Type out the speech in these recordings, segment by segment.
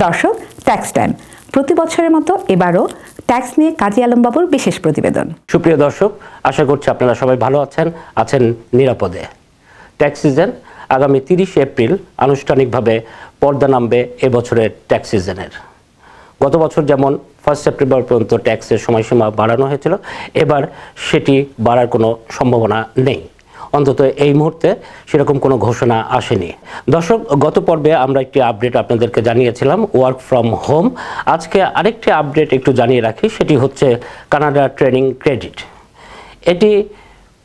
দর্শক, tax time প্রতি বছরের মতো এবারও ট্যাক্স নিয়ে কাজী আলম বাবুর বিশেষ প্রতিবেদন। সুপ্রিয় দর্শক, আশা করছি আপনারা সবাই ভালো আছেন নিরাপদে। ট্যাক্স সিজন আগামী 30 এপ্রিল আনুষ্ঠানিকভাবে পর্দা নামবে এবছরের ট্যাক্স সিজনের। গত বছর যেমন 1 সেপ্টেম্বর পর্যন্ত ট্যাক্সের সময়সীমা বাড়ানো হয়েছিল, এবার সেটি বাড়ার কোনো সম্ভাবনা নেই, অন্তত এই মুহূর্তে সেরকম কোনো ঘোষণা আসেনি। দর্শক, গত পর্বে আমরা একটি আপডেট আপনাদেরকে জানিয়েছিলাম ওয়ার্ক ফ্রম হোম। আজকে আরেকটি আপডেট একটু জানিয়ে রাখি, সেটি হচ্ছে কানাডা ট্রেনিং ক্রেডিট। এটি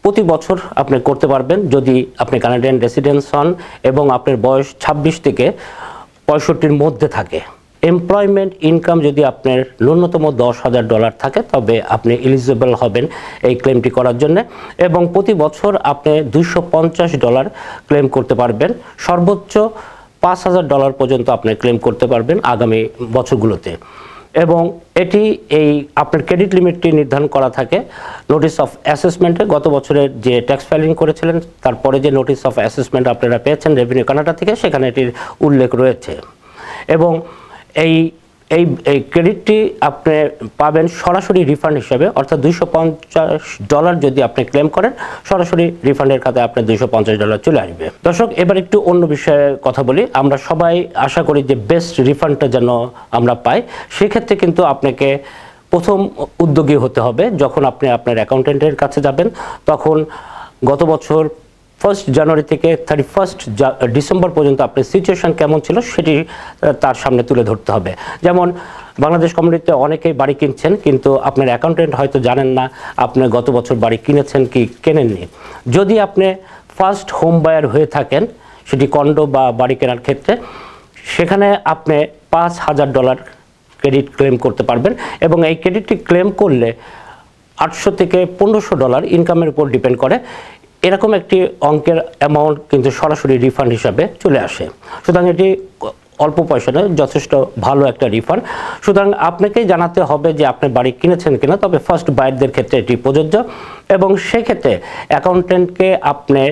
প্রতি বছর আপনি করতে পারবেন যদি আপনি কানাডিয়ান রেসিডেন্স হন এবং আপনার বয়স 26 থেকে 65-র মধ্যে থাকে। এমপ্লয়মেন্ট ইনকাম যদি আপনার ন্যূনতম $10,000 থাকে তবে আপনি এলিজিবল হবেন এই ক্লেমটি করার জন্য, এবং প্রতি বছর আপনি $250 ক্লেম করতে পারবেন। সর্বোচ্চ $5,000 পর্যন্ত আপনি ক্লেম করতে পারবেন আগামী বছরগুলোতে। এবং এটি আপনার ক্রেডিট লিমিটটি নির্ধারণ করা থাকে নোটিস অফ অ্যাসেসমেন্টে। গত বছরের যে ট্যাক্স ফাইলিং করেছিলেন তারপরে যে নোটিস অফ অ্যাসেসমেন্ট আপনারা পেয়েছেন রেভিনিউ কানাডা থেকে, সেখানে এটির উল্লেখ রয়েছে। এবং এই ক্রেডিটটি আপনি পাবেন সরাসরি রিফান্ড হিসাবে, অর্থাৎ $250 যদি আপনি ক্লেম করেন সরাসরি রিফান্ডের খাতে আপনার $250 চলে আসবে। দর্শক, এবার একটু অন্য বিষয়ে কথা বলি। আমরা সবাই আশা করি যে বেস্ট রিফান্ডটা যেন আমরা পাই। সেক্ষেত্রে কিন্তু আপনাকে প্রথম উদ্যোগী হতে হবে। যখন আপনি আপনার অ্যাকাউন্টেন্টের কাছে যাবেন তখন গত বছর 1 জানুয়ারি থেকে 31 ডিসেম্বর পর্যন্ত আপনার সিচুয়েশন কেমন ছিল সেটি তার সামনে তুলে ধরতে হবে। যেমন বাংলাদেশ কমিউনিটিতে অনেকেই বাড়ি কিনছেন, কিন্তু আপনার অ্যাকাউন্টেন্ট হয়তো জানেন না আপনি গত বছর বাড়ি কিনেছেন কি কেনেননি। যদি আপনি ফার্স্ট হোম বায়ার হয়ে থাকেন, সেটি কন্ডো বা বাড়ি কেনার ক্ষেত্রে, সেখানে আপনি $5,000 ক্রেডিট ক্লেম করতে পারবেন। এবং এই ক্রেডিটটি ক্লেম করলে $800 থেকে $1,500 ইনকামের উপর ডিপেন্ড করে, এরকম একটি অঙ্কের অ্যামাউন্ট কিন্তু সরাসরি রিফান্ড হিসাবে চলে আসে। সুতরাং এটি অল্প পয়সা নয়, যথেষ্ট ভালো একটা রিফান্ড। সুতরাং আপনাকেই জানাতে হবে যে আপনি বাড়ি কিনেছেন কিনা, তবে ফার্স্ট বায়ারদের ক্ষেত্রে এটি প্রযোজ্য। এবং সেক্ষেত্রে অ্যাকাউন্টেন্টকে আপনি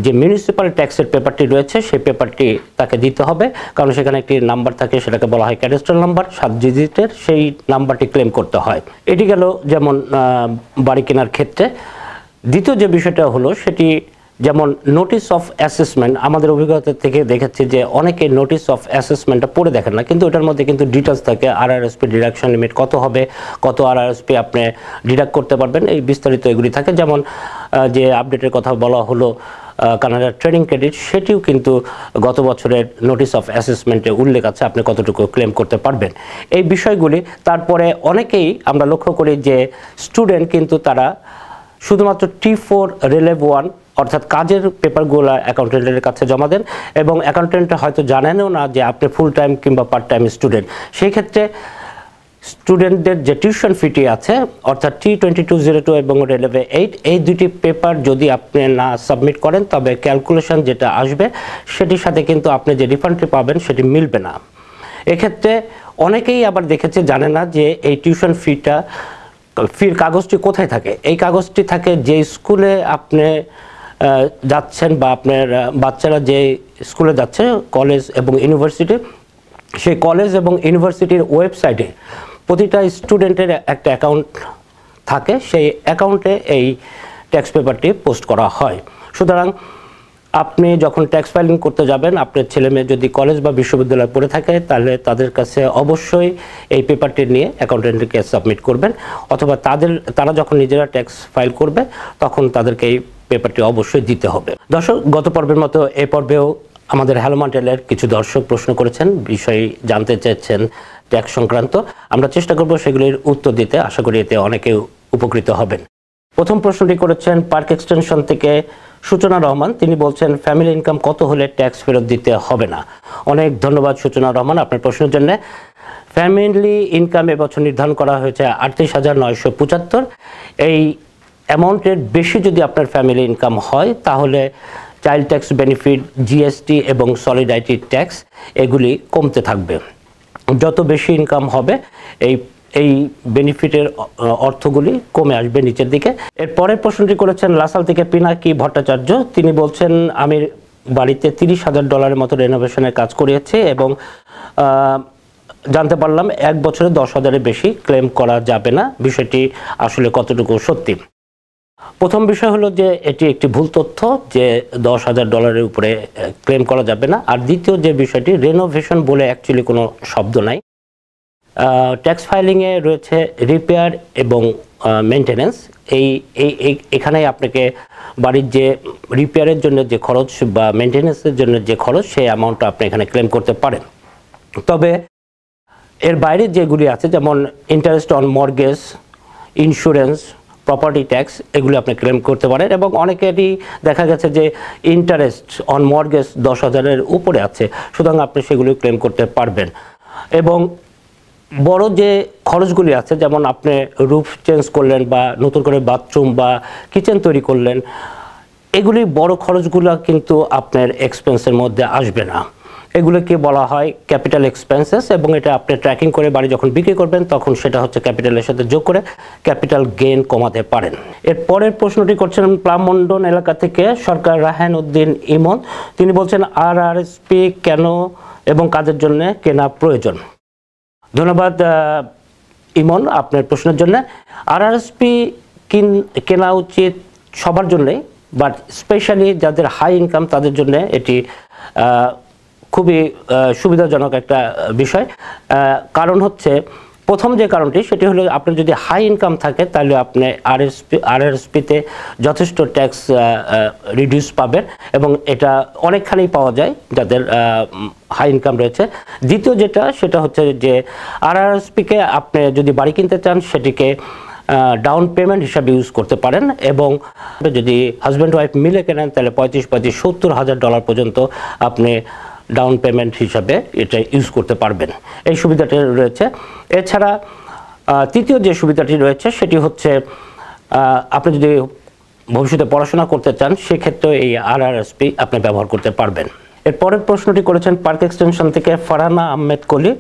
যে মিউনিসিপ্যাল ট্যাক্সের পেপারটি রয়েছে সেই পেপারটি তাকে দিতে হবে, কারণ সেখানে একটি নাম্বার থাকে, সেটাকে বলা হয় ক্যাডাস্ট্রাল নাম্বার, 7 ডিজিটের। সেই নাম্বারটি ক্লেম করতে হয়। এটি গেল যেমন বাড়ি কেনার ক্ষেত্রে। দ্বিতীয় যে বিষয়টা হলো সেটি যেমন নোটিস অফ অ্যাসেসমেন্ট। আমাদের অভিজ্ঞতা থেকে দেখেছি যে অনেকে নোটিস অফ অ্যাসেসমেন্টটা পড়ে দেখেন না, কিন্তু ওটার মধ্যে কিন্তু ডিটেলস থাকে, RRSP ডিডাকশন লিমিট কত হবে, কত RRSP আপনি ডিডাক্ট করতে পারবেন, এই বিস্তারিত এগুলি থাকে। যেমন যে আপডেটের কথা বলা হলো কানাডা ট্রেনিং ক্রেডিট, সেটিও কিন্তু গত বছরের নোটিস অফ অ্যাসেসমেন্টে উল্লেখ আছে আপনি কতটুকু ক্লেম করতে পারবেন, এই বিষয়গুলি। তারপরে অনেকেই আমরা লক্ষ্য করি যে স্টুডেন্ট কিন্তু তারা শুধুমাত্র T4 রিলেভ 1 অর্থাৎ কাজের পেপারগুলো অ্যাকাউন্টেন্টের কাছে জমা দেন, এবং অ্যাকাউন্টেন্ট হয়তো জানেনও না যে আপনি ফুল টাইম কিংবা পার্ট টাইম স্টুডেন্ট। সেই ক্ষেত্রে স্টুডেন্টদের যে টিউশন ফিটি আছে অর্থাৎ T2202 এবং রিলেভ 8, এই দুটি পেপার যদি আপনি না সাবমিট করেন তবে ক্যালকুলেশন যেটা আসবে সেটির সাথে কিন্তু আপনি যে রিফান্ডটি পাবেন সেটি মিলবে না। এক্ষেত্রে অনেকেই আবার দেখেছে জানে না যে এই টিউশন ফির কাগজটি কোথায় থাকে। এই কাগজটি থাকে যে স্কুলে আপনি যাচ্ছেন বা আপনার বাচ্চারা যে স্কুলে যাচ্ছে, কলেজ এবং ইউনিভার্সিটি, সেই কলেজ এবং ইউনিভার্সিটির ওয়েবসাইটে প্রতিটা স্টুডেন্টের একটা অ্যাকাউন্ট থাকে, সেই অ্যাকাউন্টে এই ট্যাক্স পেপারটি পোস্ট করা হয়। সুতরাং আপনি যখন ট্যাক্স ফাইলিং করতে যাবেন, আপনার ছেলে মেয়ে যদি কলেজ বা বিশ্ববিদ্যালয়ে পড়ে থাকে তাহলে তাদের কাছে অবশ্যই এই পেপারটি নিয়ে অ্যাকাউন্টেন্টকে সাবমিট করবেন, অথবা তারা যখন নিজেরা ট্যাক্স ফাইল করবে তখন তাদেরকে এই পেপারটি অবশ্যই দিতে হবে। দর্শক, গত পর্বের মতো এই পর্বেও আমাদের হ্যালো মন্ট্রিয়ালের কিছু দর্শক প্রশ্ন করেছেন, বিষয় জানতে চেয়েছেন ট্যাক্স সংক্রান্ত। আমরা চেষ্টা করব সেগুলির উত্তর দিতে, আশা করি এতে অনেকে উপকৃত হবেন। প্রথম প্রশ্নটি করেছেন পার্ক এক্সটেনশন থেকে সূচনা রহমান। তিনি বলছেন ফ্যামিলি ইনকাম কত হলে ট্যাক্স ফেরত দিতে হবে না। অনেক ধন্যবাদ সূচনা রহমান আপনার প্রশ্নের জন্য। ফ্যামিলি ইনকাম এবছর নির্ধারণ করা হয়েছে 38,975। এই অ্যামাউন্টের বেশি যদি আপনার ফ্যামিলি ইনকাম হয় তাহলে চাইল্ড ট্যাক্স বেনিফিট, GST এবং সলিডারিটি ট্যাক্স এগুলি কমতে থাকবে। যত বেশি ইনকাম হবে এই বেনিফিটের অর্থগুলি কমে আসবে নিচের দিকে। এর পরের প্রশ্নটি করেছেন লাসাল থেকে পিনাকি ভট্টাচার্য। তিনি বলছেন আমি বাড়িতে $30,000 মতো রেনোভেশনের কাজ করিয়েছি এবং জানতে পারলাম 1 বছরে 10,000-এর বেশি ক্লেম করা যাবে না। বিষয়টি আসলে কতটুকু সত্যি? প্রথম বিষয় হলো যে এটি একটি ভুল তথ্য যে $10,000 উপরে ক্লেম করা যাবে না। আর দ্বিতীয় যে বিষয়টি, রেনোভেশন বলে অ্যাকচুয়ালি কোনো শব্দ নাই। ট্যাক্স ফাইলিংয়ে রয়েছে রিপেয়ার এবং মেনটেন্যান্স। এখানে আপনাকে বাড়ির যে রিপেয়ারের জন্য যে খরচ বা মেনটেন্যান্সের জন্য যে খরচ, সেই অ্যামাউন্টটা আপনি এখানে ক্লেম করতে পারেন। তবে এর বাইরে যেগুলি আছে, যেমন interest on mortgage, insurance, property tax, এগুলো আপনি ক্লেম করতে পারেন। এবং অনেকেরই দেখা গেছে যে ইন্টারেস্ট অন মর্গেজ 10,000-এর উপরে আছে, সুতরাং আপনি সেগুলো ক্লেম করতে পারবেন। এবং বড় যে খরচগুলি আছে, যেমন আপনি রুফ চেঞ্জ করলেন বা নতুন করে বাথরুম বা কিচেন তৈরি করলেন, এগুলি বড় খরচগুলো কিন্তু আপনার এক্সপেন্সের মধ্যে আসবে না। এগুলোকে বলা হয় ক্যাপিটাল এক্সপেন্সেস, এবং এটা আপনি ট্র্যাকিং করে বাড়ি যখন বিক্রি করবেন তখন সেটা হচ্ছে ক্যাপিটালের সাথে যোগ করে ক্যাপিটাল গেইন কমাতে পারেন। এর পরের প্রশ্নটি করছেন প্লামমন্ডন এলাকা থেকে সরকার রাহান উদ্দিন ইমন। তিনি বলছেন আরআরএসপি কেন এবং কাদের জন্য কেনা প্রয়োজন? ধন্যবাদ ইমন আপনার প্রশ্নের জন্য। আরআরএসপি কেনা উচিত সবার জন্যই, বাট স্পেশালি যাদের হাই ইনকাম তাদের জন্য এটি খুবই সুবিধাজনক একটা বিষয়। কারণ হচ্ছে, প্রথম যে কারণটি সেটি হলো, আপনার যদি হাই ইনকাম থাকে তাহলে আপনি আরআরএসপিতে যথেষ্ট ট্যাক্স রিডিউস পাবেন, এবং এটা অনেকখানি পাওয়া যায় যাদের হাই ইনকাম রয়েছে। দ্বিতীয় যেটা, সেটা হচ্ছে যে আরআরএসপিকে আপনি যদি বাড়ি কিনতে চান সেটিকে ডাউন পেমেন্ট হিসাবে ইউজ করতে পারেন, এবং যদি হাজব্যান্ড ওয়াইফ মিলে কেনেন তাহলে $35,000-$70,000 পর্যন্ত আপনি ডাউন পেমেন্ট হিসাবে এটা ইউজ করতে পারবেন। এই সুবিধাটি রয়েছে। এছাড়া তৃতীয় যে সুবিধাটি রয়েছে সেটি হচ্ছে, আপনি যদি ভবিষ্যতে পড়াশোনা করতে চান সেক্ষেত্রে এই আরআরএসপি আপনি ব্যবহার করতে পারবেন। এর পরের প্রশ্নটি করেছেন পার্ক এক্সটেনশন থেকে ফারহানা আহমেদ কলি।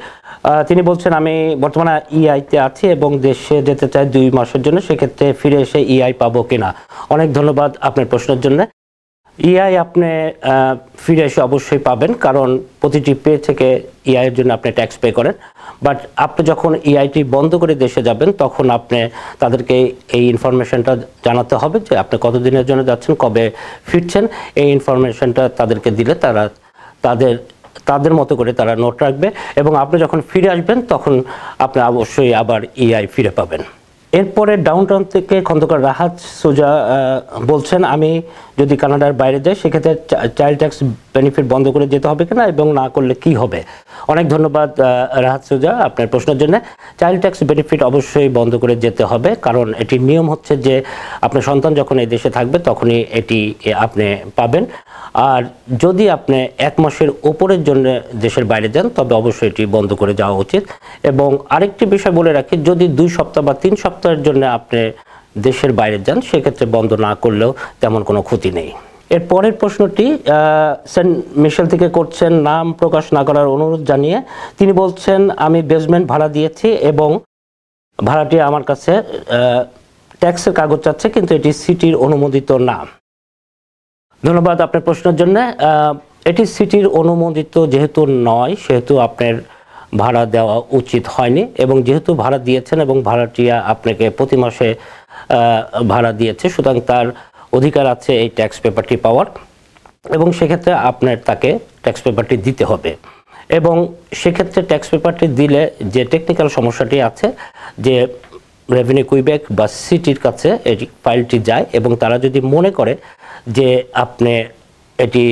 তিনি বলছেন, আমি বর্তমানে ইআইতে আছি এবং দেশে যেতে চাই 2 মাসের জন্য, সেক্ষেত্রে ফিরে এসে ইআই পাবো কিনা? অনেক ধন্যবাদ আপনার প্রশ্নের জন্য। ইআই আপনি ফিরে এসে অবশ্যই পাবেন, কারণ প্রতিটি পে থেকে ইআইয়ের জন্য আপনি ট্যাক্স পে করেন। বাট আপনি যখন ইআইটি বন্ধ করে দেশে যাবেন তখন আপনি তাদেরকে এই ইনফরমেশনটা জানাতে হবে যে আপনি কতদিনের জন্য যাচ্ছেন, কবে ফিরছেন। এই ইনফরমেশনটা তাদেরকে দিলে তারা তাদের মতো করে তারা নোট রাখবে, এবং আপনি যখন ফিরে আসবেন তখন আপনি অবশ্যই আবার ইআই ফিরে পাবেন। এরপরে ডাউনটাউন থেকে খন্দকার রাহাত সুজা বলছেন, আমি যদি কানাডার বাইরে যাই সেক্ষেত্রে চাইল্ড ট্যাক্স বেনিফিট বন্ধ করে যেতে হবে কিনা, এবং না করলে কি হবে? অনেক ধন্যবাদ রাহাত সুজা আপনার প্রশ্নের জন্য। চাইল্ড ট্যাক্স বেনিফিট অবশ্যই বন্ধ করে যেতে হবে, কারণ এটির নিয়ম হচ্ছে যে আপনার সন্তান যখন এই দেশে থাকবে তখনই এটি আপনি পাবেন। আর যদি আপনি 1 মাসের উপরের জন্য দেশের বাইরে যান তবে অবশ্যই এটি বন্ধ করে যাওয়া উচিত। এবং আরেকটি বিষয় বলে রাখি, যদি 2 সপ্তাহ বা 3 সপ্তাহের জন্য আপনি দেশের বাইরে যান সেক্ষেত্রে বন্ধ না করলেও তেমন কোনো ক্ষতি নেই। এর পরের প্রশ্নটি সেন্ট মিশেল থেকে করছেন, নাম প্রকাশ না করার অনুরোধ জানিয়ে। তিনি বলছেন, আমি বেসমেন্ট ভাড়া দিয়েছি এবং ভাড়াটি আমার কাছে ট্যাক্সের কাগজ চাচ্ছে, কিন্তু এটি সিটির অনুমোদিত না। ধন্যবাদ আপনার প্রশ্নের জন্য। এটি সিটির অনুমোদিত যেহেতু নয় সেহেতু আপনার ভাড়া দেওয়া উচিত হয়নি, এবং যেহেতু ভাড়া দিয়েছেন এবং ভাড়াটিয়া আপনাকে প্রতি মাসে ভাড়া দিয়েছে, সুতরাং তার অধিকার আছে এই ট্যাক্স পেপারটি পাওয়ার, এবং সেক্ষেত্রে আপনার তাকে ট্যাক্স পেপারটি দিতে হবে। এবং সেক্ষেত্রে ট্যাক্স পেপারটি দিলে যে টেকনিক্যাল সমস্যাটি আছে যে রেভিনিউ কুইবেক বা সিটির কাছে এই ফাইলটি যায়, এবং তারা যদি মনে করে যে আপনি এটি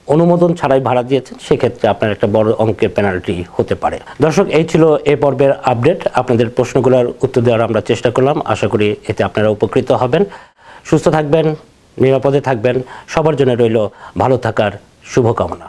অনুমোদন ছাড়াই ভাড়া দিয়েছেন সেক্ষেত্রে আপনার একটা বড় অঙ্কের পেনাল্টি হতে পারে। দর্শক, এই ছিল এই পর্বের আপডেট। আপনাদের প্রশ্নগুলোর উত্তর দেওয়ার আমরা চেষ্টা করলাম। আশা করি এতে আপনারা উপকৃত হবেন। সুস্থ থাকবেন, নিরাপদে থাকবেন। সবার জন্য রইল ভালো থাকার শুভকামনা।